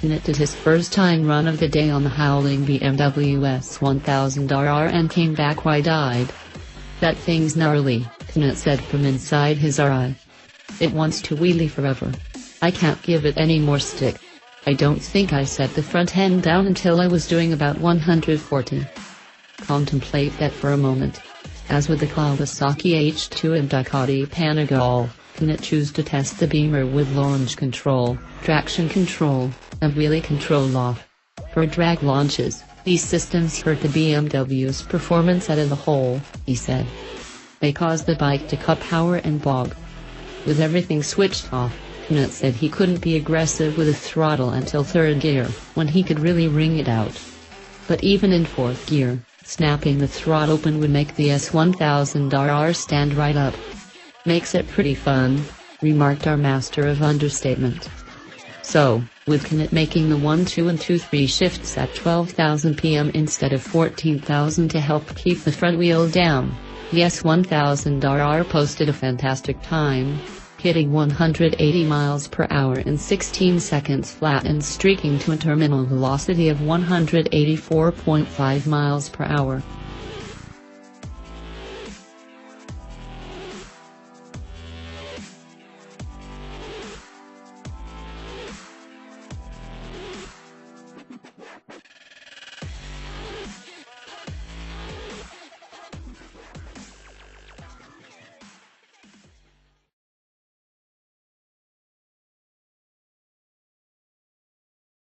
Canet did his first time run of the day on the howling BMW S1000RR and came back wide-eyed. "That thing's gnarly," Canet said from inside his Arai. "It wants to wheelie forever. I can't give it any more stick. I don't think I set the front end down until I was doing about 140. Contemplate that for a moment. As with the Kawasaki H2 and Ducati Panigale, Canet choose to test the Beamer with launch control, traction control, and wheelie control off. For drag launches, these systems hurt the BMW's performance as a whole," he said. "They cause the bike to cut power and bog. With everything switched off," Canet said he couldn't be aggressive with the throttle until third gear, when he could really wring it out. But even in fourth gear, snapping the throttle open would make the S1000RR stand right up. "Makes it pretty fun," remarked our master of understatement. So, with Canet making the 1, 2 and 2, 3 shifts at 12,000 pm instead of 14,000 to help keep the front wheel down, the S1000RR posted a fantastic time, hitting 180 miles per hour in 16 seconds flat and streaking to a terminal velocity of 184.5 miles per hour.